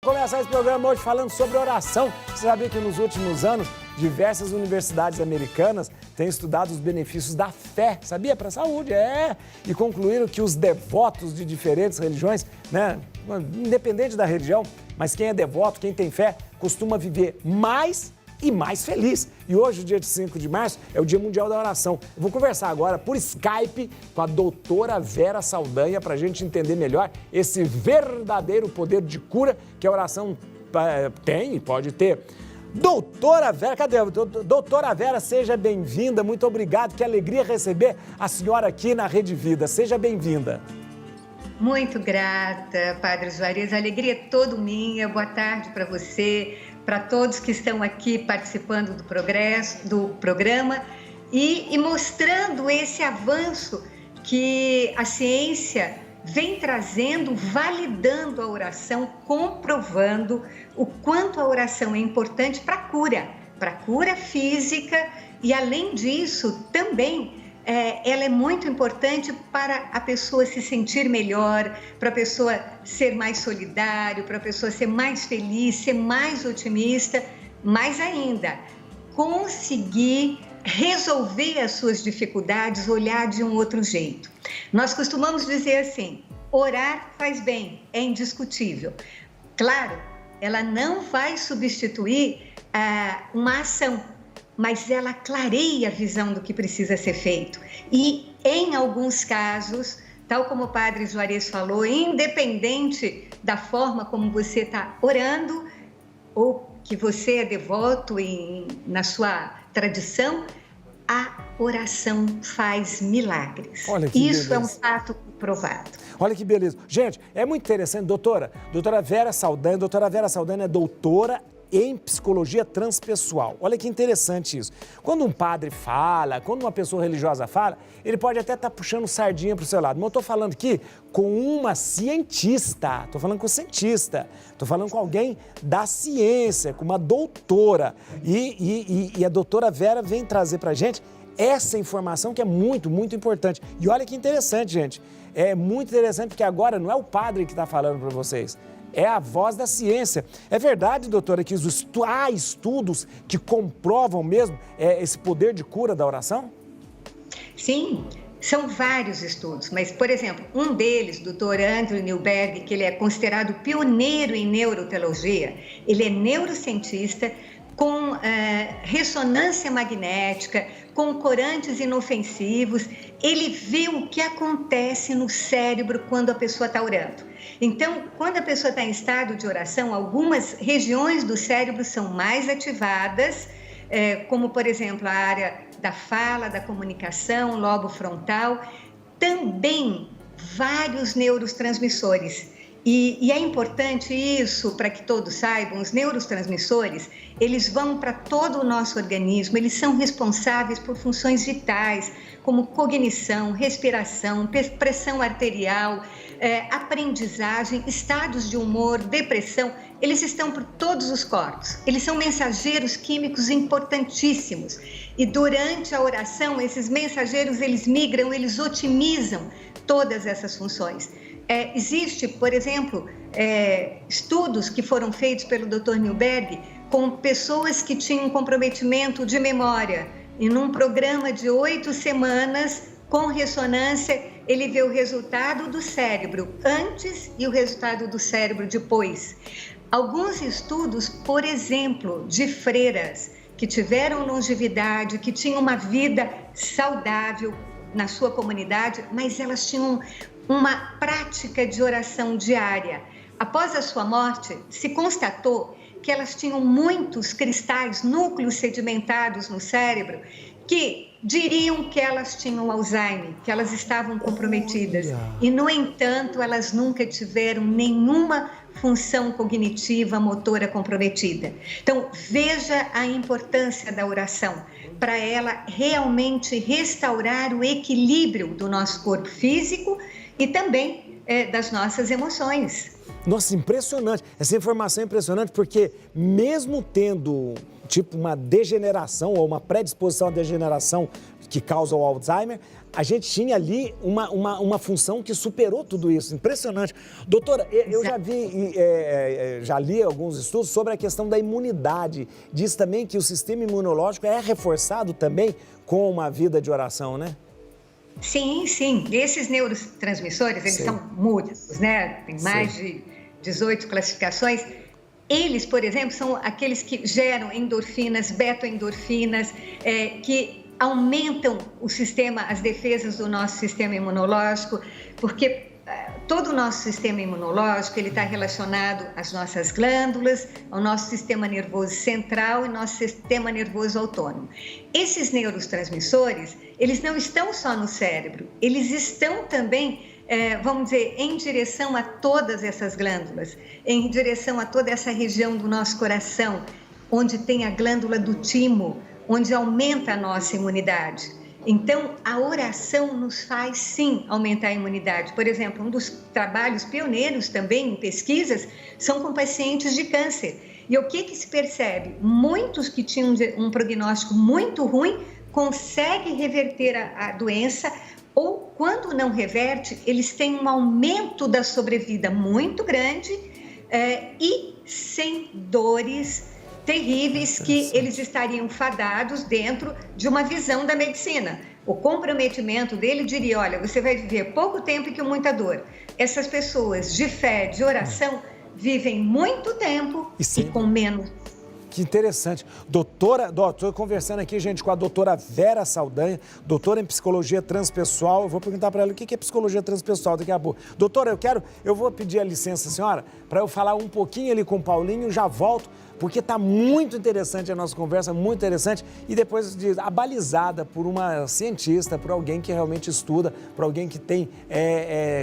começar esse programa hoje falando sobre oração. Você sabia que nos últimos anos, diversas universidades americanas têm estudado os benefícios da fé, sabia? Para a saúde, E concluíram que os devotos de diferentes religiões, né, independente da religião, mas quem é devoto, quem tem fé, costuma viver mais e mais feliz. E hoje, o dia de 5 de março, é o Dia Mundial da Oração. Eu vou conversar agora por Skype com a doutora Vera Saldanha para a gente entender melhor esse verdadeiro poder de cura que a oração tem e pode ter. Doutora Vera, cadê? Doutora Vera, seja bem-vinda, muito obrigado, que alegria receber a senhora aqui na Rede Vida. Seja bem-vinda. Muito grata, Padre Juarez, a alegria é toda minha. Boa tarde para você, para todos que estão aqui participando do programa e mostrando esse avanço que a ciência vem trazendo, validando a oração, comprovando o quanto a oração é importante para a cura física e, além disso, também ela é muito importante para a pessoa se sentir melhor, para a pessoa ser mais solidária, para a pessoa ser mais feliz, ser mais otimista, mais ainda, conseguir resolver as suas dificuldades, olhar de um outro jeito. Nós costumamos dizer assim, orar faz bem, é indiscutível. Claro, ela não vai substituir uma ação, mas ela clareia a visão do que precisa ser feito. E, em alguns casos, tal como o Padre Juarez falou, independente da forma como você está orando, ou que você é devoto na sua tradição, a oração faz milagres. Olha que Isso beleza. É um fato provado. Olha que beleza. Gente, é muito interessante, doutora Vera Saldanha. Doutora Vera Saldanha é doutora em psicologia transpessoal. Olha que interessante isso. Quando um padre fala, quando uma pessoa religiosa fala, ele pode até estar puxando sardinha para o seu lado. Mas eu estou falando aqui com uma cientista, estou falando com cientista, estou falando com alguém da ciência, com uma doutora. E a doutora Vera vem trazer para a gente essa informação que é muito, muito importante. E olha que interessante, gente. É muito interessante porque agora não é o padre que está falando para vocês. É a voz da ciência. É verdade, doutora, que há estudos que comprovam mesmo esse poder de cura da oração? Sim, são vários estudos, mas, por exemplo, um deles, doutor Andrew Newberg, que ele é considerado pioneiro em neurotologia, ele é neurocientista com ressonância magnética, com corantes inofensivos, ele vê o que acontece no cérebro quando a pessoa está orando. Então, quando a pessoa está em estado de oração, algumas regiões do cérebro são mais ativadas, como, por exemplo, a área da fala, da comunicação, lobo frontal, também vários neurotransmissores. E é importante isso para que todos saibam, os neurotransmissores, eles vão para todo o nosso organismo, eles são responsáveis por funções vitais, como cognição, respiração, pressão arterial, aprendizagem, estados de humor, depressão, eles estão por todos os corpos. Eles são mensageiros químicos importantíssimos. E durante a oração, esses mensageiros, eles migram, eles otimizam todas essas funções. Existe, por exemplo, estudos que foram feitos pelo Dr. Newberg com pessoas que tinham comprometimento de memória. E num programa de 8 semanas, com ressonância, ele vê o resultado do cérebro antes e o resultado do cérebro depois. Alguns estudos, por exemplo, de freiras que tiveram longevidade, que tinham uma vida saudável na sua comunidade, mas elas tinham uma prática de oração diária. Após a sua morte, se constatou que elas tinham muitos cristais, núcleos sedimentados no cérebro, que diriam que elas tinham Alzheimer, que elas estavam comprometidas. E, no entanto, elas nunca tiveram nenhuma função cognitiva, motora comprometida. Então, veja a importância da oração para ela realmente restaurar o equilíbrio do nosso corpo físico e também das nossas emoções. Nossa, impressionante. Essa informação é impressionante porque mesmo tendo tipo uma degeneração ou uma predisposição à degeneração que causa o Alzheimer, a gente tinha ali uma função que superou tudo isso. Impressionante. Doutora, eu já li alguns estudos sobre a questão da imunidade. Diz também que o sistema imunológico é reforçado também com uma vida de oração, né? Sim, sim. Esses neurotransmissores, eles são múltiplos, né? Tem mais de 18 classificações. Eles, por exemplo, são aqueles que geram endorfinas, beta-endorfinas, que aumentam as defesas do nosso sistema imunológico, porque todo o nosso sistema imunológico ele está relacionado às nossas glândulas, ao nosso sistema nervoso central e nosso sistema nervoso autônomo. Esses neurotransmissores, eles não estão só no cérebro, eles estão também, vamos dizer, em direção a todas essas glândulas, em direção a toda essa região do nosso coração, onde tem a glândula do timo, onde aumenta a nossa imunidade. Então, a oração nos faz, sim, aumentar a imunidade. Por exemplo, um dos trabalhos pioneiros também em pesquisas são com pacientes de câncer. E o que se percebe? Muitos que tinham um prognóstico muito ruim conseguem reverter a doença ou, quando não reverte, eles têm um aumento da sobrevida muito grande e sem dores terríveis que eles estariam fadados dentro de uma visão da medicina. O comprometimento dele diria, olha, você vai viver pouco tempo e com muita dor. Essas pessoas de fé, de oração, vivem muito tempo e com menos. Que interessante. Doutora, estou conversando aqui, gente, com a doutora Vera Saldanha, doutora em psicologia transpessoal. Eu vou perguntar para ela o que é psicologia transpessoal daqui a pouco. Doutora, eu vou pedir a licença, senhora, para eu falar um pouquinho ali com o Paulinho, já volto, porque está muito interessante a nossa conversa, muito interessante, e depois abalizada por uma cientista, por alguém que realmente estuda, por alguém que tem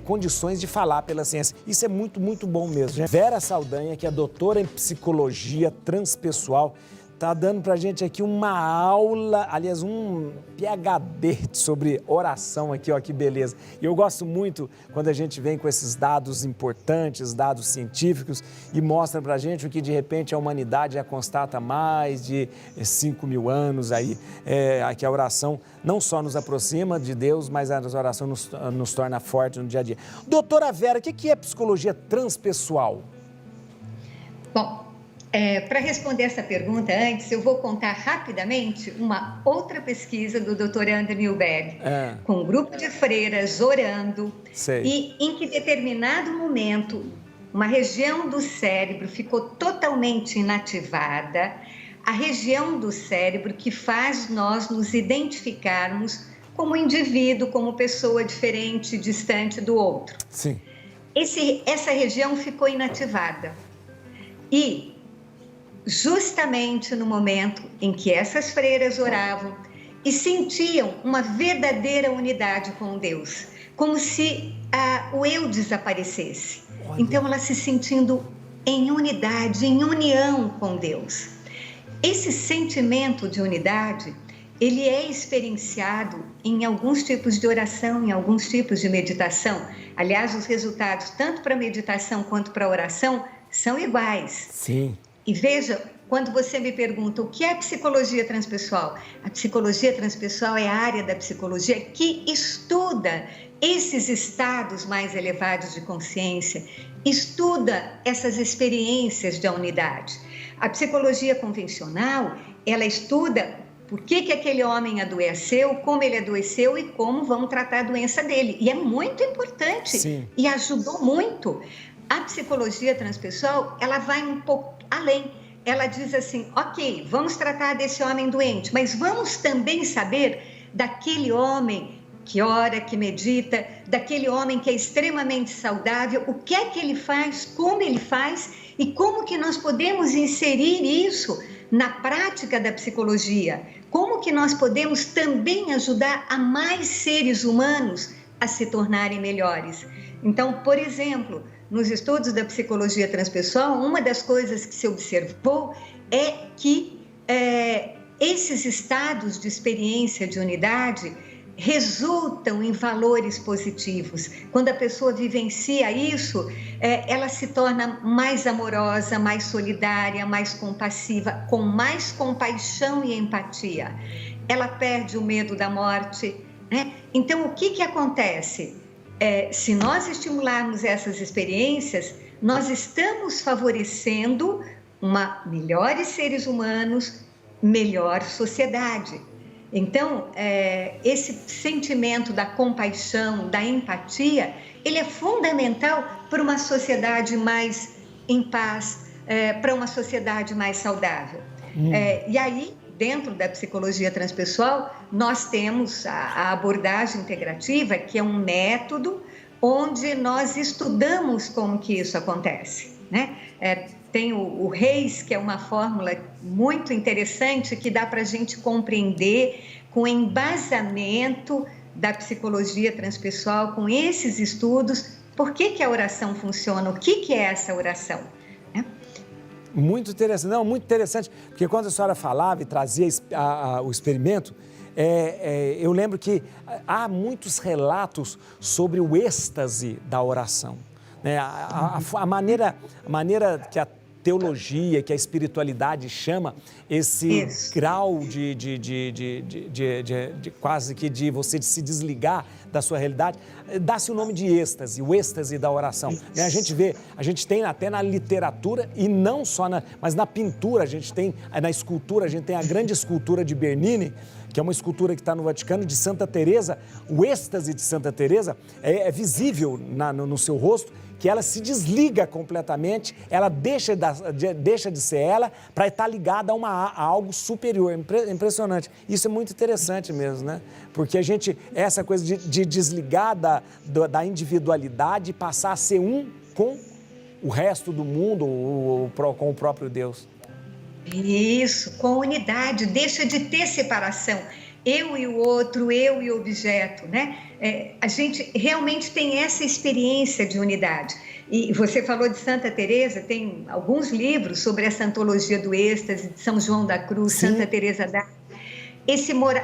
condições de falar pela ciência. Isso é muito, muito bom mesmo, gente. Vera Saldanha, que é doutora em psicologia transpessoal, está dando para a gente aqui uma aula, aliás, um PhD sobre oração aqui, ó, que beleza. E eu gosto muito quando a gente vem com esses dados importantes, dados científicos, e mostra para a gente o que, de repente, a humanidade já constata há mais de 5.000 anos aí, que a oração não só nos aproxima de Deus, mas a oração nos torna fortes no dia a dia. Doutora Vera, o que é psicologia transpessoal? Bom, para responder essa pergunta antes, eu vou contar rapidamente uma outra pesquisa do Dr. Andrew Newberg, com um grupo de freiras orando, e em que determinado momento uma região do cérebro ficou totalmente inativada, a região do cérebro que faz nós nos identificarmos como indivíduo, como pessoa diferente, distante do outro. Sim. Essa região ficou inativada. E justamente no momento em que essas freiras oravam e sentiam uma verdadeira unidade com Deus, como se o eu desaparecesse. Olha. Então, ela se sentindo em unidade, em união com Deus. Esse sentimento de unidade, ele é experienciado em alguns tipos de oração, em alguns tipos de meditação. Aliás, os resultados, tanto para a meditação quanto para a oração, são iguais. Sim. E veja, quando você me pergunta o que é psicologia transpessoal, a psicologia transpessoal é a área da psicologia que estuda esses estados mais elevados de consciência, estuda essas experiências da unidade. A psicologia convencional, ela estuda por que aquele homem adoeceu, como ele adoeceu e como vão tratar a doença dele. E é muito importante. Sim. E ajudou muito. A psicologia transpessoal, ela vai um pouco além. Ela diz assim, ok, vamos tratar desse homem doente, mas vamos também saber daquele homem que ora, que medita, daquele homem que é extremamente saudável, o que é que ele faz, como ele faz e como que nós podemos inserir isso na prática da psicologia. Como que nós podemos também ajudar a mais seres humanos a se tornarem melhores. Então, por exemplo, nos estudos da psicologia transpessoal, uma das coisas que se observou é que esses estados de experiência de unidade resultam em valores positivos. Quando a pessoa vivencia isso, ela se torna mais amorosa, mais solidária, mais compassiva, com mais compaixão e empatia. Ela perde o medo da morte, né? Então, o que acontece? Se nós estimularmos essas experiências, nós estamos favorecendo melhores seres humanos, melhor sociedade. Então, esse sentimento da compaixão, da empatia, ele é fundamental para uma sociedade mais em paz, para uma sociedade mais saudável. E aí, dentro da psicologia transpessoal, nós temos a abordagem integrativa, que é um método onde nós estudamos como que isso acontece, né? Tem o REIS, que é uma fórmula muito interessante que dá para a gente compreender com embasamento da psicologia transpessoal, com esses estudos, por que a oração funciona, o que é essa oração, né? Muito interessante, não, muito interessante, porque quando a senhora falava e trazia o experimento, eu lembro que há muitos relatos sobre o êxtase da oração, né? A maneira que a teologia, que a espiritualidade chama esse grau de quase que de você se desligar da sua realidade, dá-se o nome de êxtase, o êxtase da oração. A gente tem até na literatura e não só mas na pintura, a gente tem, na escultura, a gente tem a grande escultura de Bernini, que é uma escultura que está no Vaticano, de Santa Teresa. O êxtase de Santa Teresa é visível no seu rosto, que ela se desliga completamente, ela deixa de ser ela para estar ligada a algo superior. Impressionante. Isso é muito interessante mesmo, né? Porque essa coisa de desligar da individualidade e passar a ser um com o resto do mundo, com o próprio Deus. Isso, com unidade, deixa de ter separação. Eu e o outro, eu e o objeto, né? A gente realmente tem essa experiência de unidade. E você falou de Santa Teresa, tem alguns livros sobre essa antologia do êxtase, de São João da Cruz, sim. Santa Teresa d'Ávila.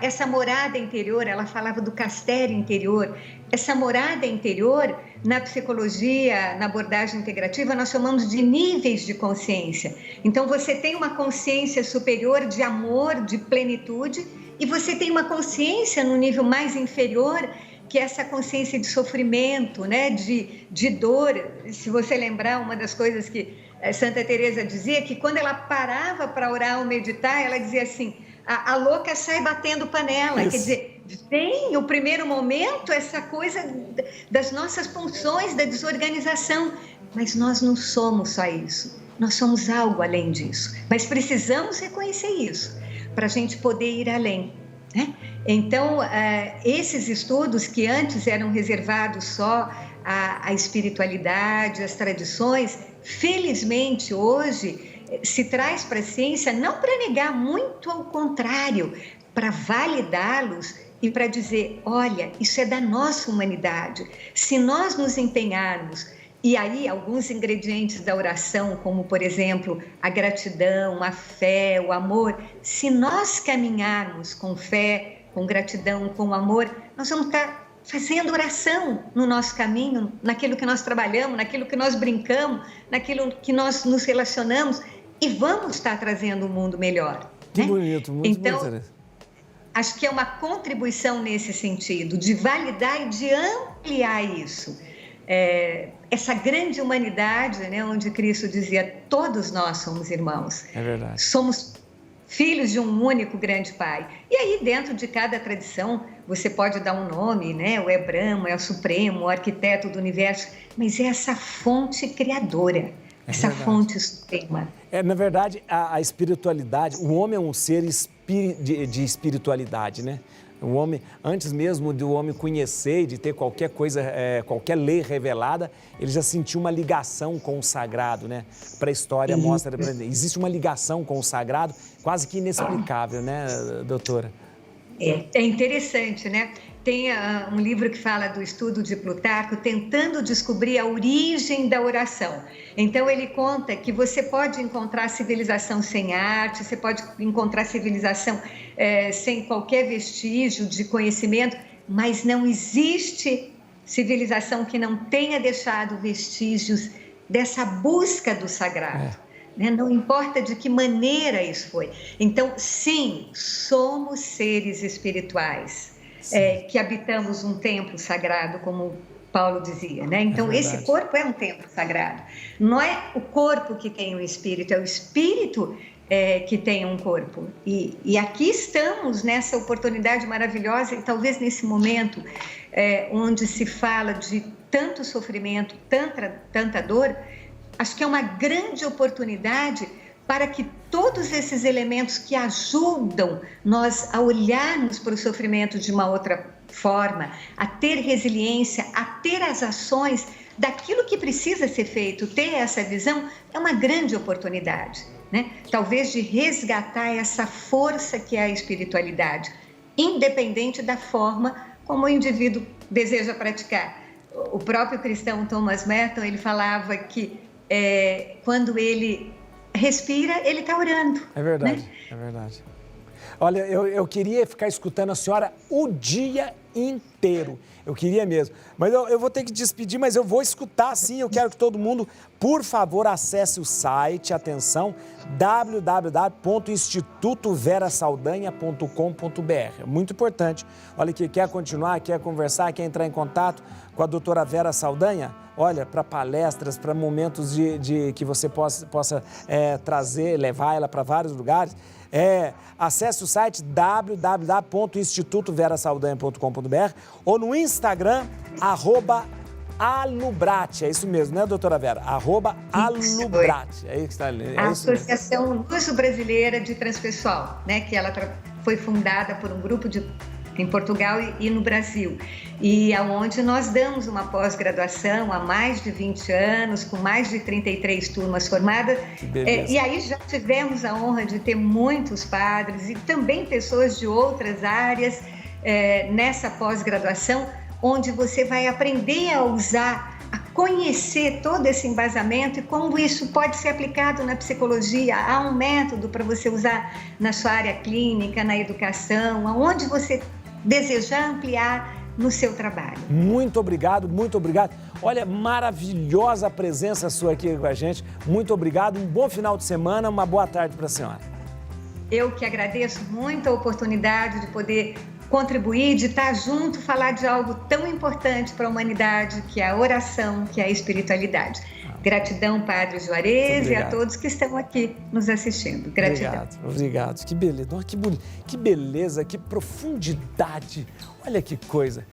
Essa morada interior, ela falava do castelo interior. Essa morada interior, na psicologia, na abordagem integrativa, nós chamamos de níveis de consciência. Então, você tem uma consciência superior de amor, de plenitude, e você tem uma consciência no nível mais inferior, que é essa consciência de sofrimento, né? de dor. Se você lembrar, uma das coisas que Santa Teresa dizia, que quando ela parava para orar ou meditar, ela dizia assim, a louca sai batendo panela. Isso. Quer dizer, vem o primeiro momento, essa coisa das nossas funções, da desorganização, mas nós não somos só isso, nós somos algo além disso, mas precisamos reconhecer isso, para a gente poder ir além, né? Então, esses estudos que antes eram reservados só à espiritualidade, às tradições, felizmente hoje se traz para a ciência, não para negar, muito ao contrário, para validá-los e para dizer, olha, isso é da nossa humanidade. Se nós nos empenharmos, e aí alguns ingredientes da oração, como por exemplo, a gratidão, a fé, o amor, se nós caminharmos com fé, com gratidão, com amor, nós vamos estar fazendo oração no nosso caminho, naquilo que nós trabalhamos, naquilo que nós brincamos, naquilo que nós nos relacionamos, e vamos estar trazendo um mundo melhor. Que bonito, muito bonito. Acho que é uma contribuição nesse sentido, de validar e de ampliar isso. Essa grande humanidade, né, onde Cristo dizia, todos nós somos irmãos. É verdade. Somos filhos de um único grande Pai. E aí, dentro de cada tradição, você pode dar um nome, né? O Brahma, é o Supremo, o arquiteto do universo, mas é essa fonte criadora, essa fonte suprema. Na verdade, a espiritualidade, o homem é um ser de espiritualidade, né? O homem, antes mesmo do homem conhecer e de ter qualquer coisa, qualquer lei revelada, ele já sentiu uma ligação com o sagrado, né? Para a história mostra, existe uma ligação com o sagrado quase que inexplicável, né, doutora? É interessante, né? Tem um livro que fala do estudo de Plutarco, tentando descobrir a origem da oração. Então, ele conta que você pode encontrar civilização sem arte, você pode encontrar civilização sem qualquer vestígio de conhecimento, mas não existe civilização que não tenha deixado vestígios dessa busca do sagrado. Né? Não importa de que maneira isso foi. Então, sim, somos seres espirituais que habitamos um templo sagrado, como Paulo dizia, né? Então, esse corpo é um templo sagrado. Não é o corpo que tem um espírito, é o espírito que tem um corpo. E aqui estamos nessa oportunidade maravilhosa, e talvez nesse momento onde se fala de tanto sofrimento, tanta dor, acho que é uma grande oportunidade para que todos esses elementos que ajudam nós a olharmos para o sofrimento de uma outra forma, a ter resiliência, a ter as ações daquilo que precisa ser feito, ter essa visão, é uma grande oportunidade, né? Talvez de resgatar essa força que é a espiritualidade, independente da forma como o indivíduo deseja praticar. O próprio cristão Thomas Merton, ele falava que quando ele respira, ele está orando. É verdade, né? É verdade. Olha, eu queria ficar escutando a senhora o dia inteiro. Eu queria mesmo. Mas eu vou ter que despedir, mas eu vou escutar sim. Eu quero que todo mundo, por favor, acesse o site, atenção, www.institutoverasaldanha.com.br. É muito importante. Olha, que quer continuar, quer conversar, quer entrar em contato com a doutora Vera Saldanha, olha, para palestras, para momentos de que você possa trazer, levar ela para vários lugares. Acesse o site www.institutoverasaldanha.com.br ou no Instagram, @alubrate. É isso mesmo, né, doutora Vera? @alubrate. É isso que está ali. A Associação Luso-Brasileira de Transpessoal, né, que ela foi fundada por um grupo em Portugal e no Brasil, e aonde nós damos uma pós-graduação há mais de 20 anos, com mais de 33 turmas formadas, e aí já tivemos a honra de ter muitos padres e também pessoas de outras áreas nessa pós-graduação, onde você vai aprender a usar, a conhecer todo esse embasamento e como isso pode ser aplicado na psicologia. Há um método para você usar na sua área clínica, na educação, aonde você desejar ampliar no seu trabalho. Muito obrigado, muito obrigado. Olha, maravilhosa a presença sua aqui com a gente. Muito obrigado, um bom final de semana, uma boa tarde para a senhora. Eu que agradeço muito a oportunidade de poder contribuir, de estar junto, falar de algo tão importante para a humanidade, que é a oração, que é a espiritualidade. Gratidão, Padre Juarez, e a todos que estão aqui nos assistindo. Gratidão. Obrigado. Que beleza, que beleza, que profundidade. Olha que coisa.